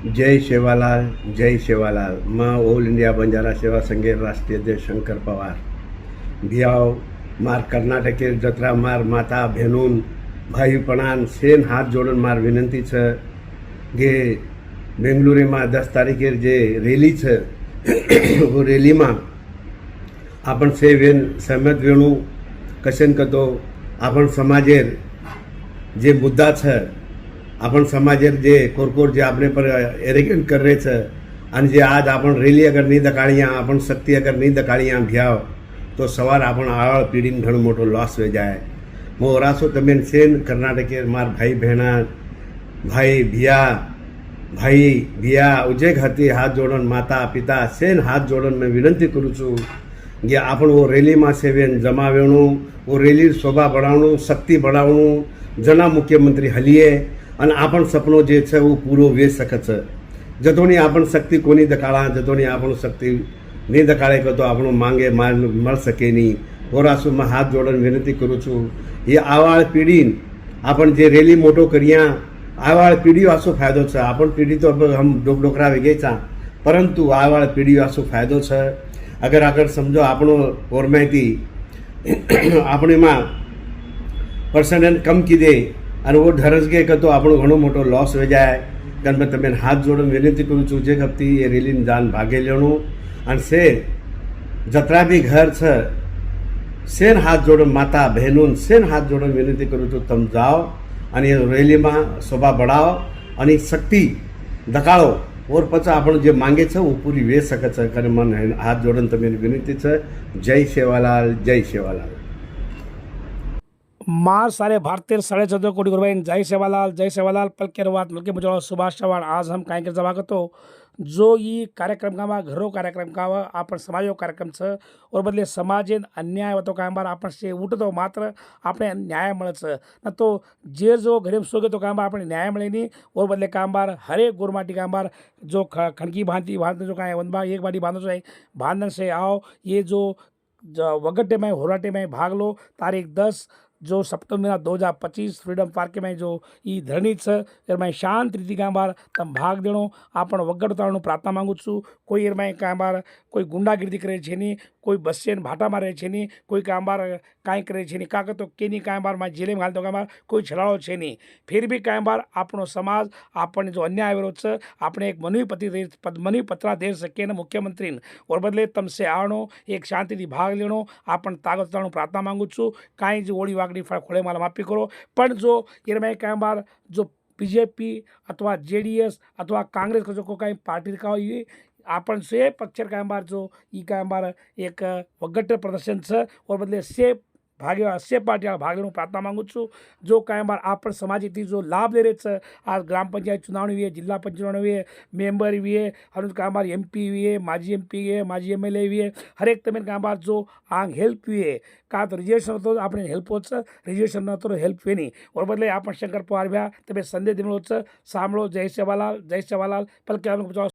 जय सेवालाल, जय सेवालाल। मैं all India Banjara सेवा संघे राष्ट्रीय अध्यक्ष शंकर पवार। भियाव मार कर्नाटके जत्रा मार माता बहनून भाई पणान सेन हाथ जोड़न मार विनंती छ गे बेंगलुरु में 10 तारीखे जे रेली छ वो रेली में आपण से वेन सहमत वेणू कशन कतो आपण समाजेर जे मुद्दा छ आपण समाजेर जे कोरकोर जे आपणे पर एरेगेंट कर रहे छे आणि जे आज आपण रेली अगर नहीं दकाड़िया आपण शक्ति अगर नहीं दकाड़िया भ्याव तो सवार आपण आवाळ पीढ़ी घणो मोटो लॉस हो जाए। मो रासो तमेन सेन कर्नाटके मार भाई बहना भाई भिया उजे खाती हाथ जोड़न माता पिता सेन हाथ जोड़न मैं विनंती करूँ छूँ कि आपण वो रेली में से वेन जमा वेणु वो रेली शोभा बढ़ावणु शक्ति बढ़ावणु जना मुख्यमंत्री हलिए અને આપણ સપનો જે છે वो પૂરો વે શકે છે। જતોની આપણ શક્તિ કોની દકાળા જતોની આપણું શક્તિ નહીં દકાળે તો આપણું માંગે મળ શકે નહીં। હોરાસુમાં હાથ જોડન વિનંતી કરું છું એ આવાળ પીઢી आपण જે રેલી મોટો કર્યા આવાળ પીઢી વાસો ફાયદો છે। આપણ પીઢી તો હમ ડોકરા વેગે છે પરંતુ આવાળ પીઢી વાસો ફાયદો છે। અગર આગળ સમજો આપણો ઓરમાયથી આપણેમાં पर्सेंटेज कम कीधे અને वो ઢરસ ગઈ કે તો આપણો ઘણો મોટો લોસ हो जाए। कारण मैं तमें हाथ जोड़न विनंती करूँ छूँ जे हफ्ती ये रेली जान भागे लेणु અને से जतरा भी घर छ सेन हाथ जोड़न माता बहनून सेन हाथ जोड़न विनंती करूँ छूँ तम जाओ અને रेली में शोभा बढ़ाओ અને शक्ति दकाड़ो और पछा आपण जे मांगे छे वो पूरी वे सके छे। करे मन हाथ जोड़न तमें विनंती छे। जय सेवालाल, जय सेवालाल। मार सारे भारतीय 14.5 कोटी गुरबाइन जय सेवालाल पल के रवात मिलके मुझे सुभाष चौहान। आज हम काय कर जवा तो जो ये कार्यक्रम का घरों कार्यक्रम का आपण समाजो कार्यक्रम छ और बदले समाज अन्याय होतो काय बार आपण से उठतो मात्र आपने न्याय मळे छ न तो जे जो घरे सोगे तो काम आपने न्याय मळे नहीं और बदले काम बार हरेक गुरमाटी काम बार जो खड़की भांति जो काय वनबा एक बाटी बांधो है बांधन से आओ ये जो वगटे में होराटे में भाग लो। तारीख 10 जो सप्टेम्बर महीना 2025 फ्रीडम पार्क में जो ये धरणी है मैं शांत रीति का बार तम भाग देणो आपण वगड़ता प्रार्थना मांगू छूँ। कोई एरमाय का बार कोई गुंडागिर्दी करे छे नहीं, कोई बसियन भाटा मारे छे नहीं, कोई काम बार काई करे छे नहीं का तो केनी काय बार मैं जेल में घालतो का बार कोई छलाड़ो छे नहीं। फिर भी काय बार आपनो समाज आपने जो अन्याय विरोध है आपने एक मनवी पत्रा दे सके न मुख्यमंत्री और बदले तम से आणो एक शांति थी भाग लेनो आपण ताकत प्रार्थना मांगू छूँ। काई जो ओड़ी वागड़ी खोड़े माला माफी करो पण जो एरमाय काय बार जो बीजेपी अथवा जेडीएस अथवा कांग्रेस का जो कई पार्टी का ये आपण से पक्षर काय बार जो ई काय बार एक वगट प्रदर्शन है और बदले से भागे से पार्टी भाग लेने प्रार्थना मांगू छूँ। जो काय बार आपण समाज थी जो लाभ ले रहे आज ग्राम पंचायत चुनाव हुई है, जिला पंचायत चुनाव हुई है, मेंबर हुई है, हर काय बार MP हुई है, माजी MP है, माजी MLA हुई है, हर एक तमें काय बार जो आंग हेल्प हुई है का तो रिजर्वेशन तो आपने हेल्प हो रिजर्वेशन न तो हेल्प हुई नहीं और बदले आप शंकर पवार भ्या तमें संदेश दिलो सामड़ो। जय सेवालाल पल के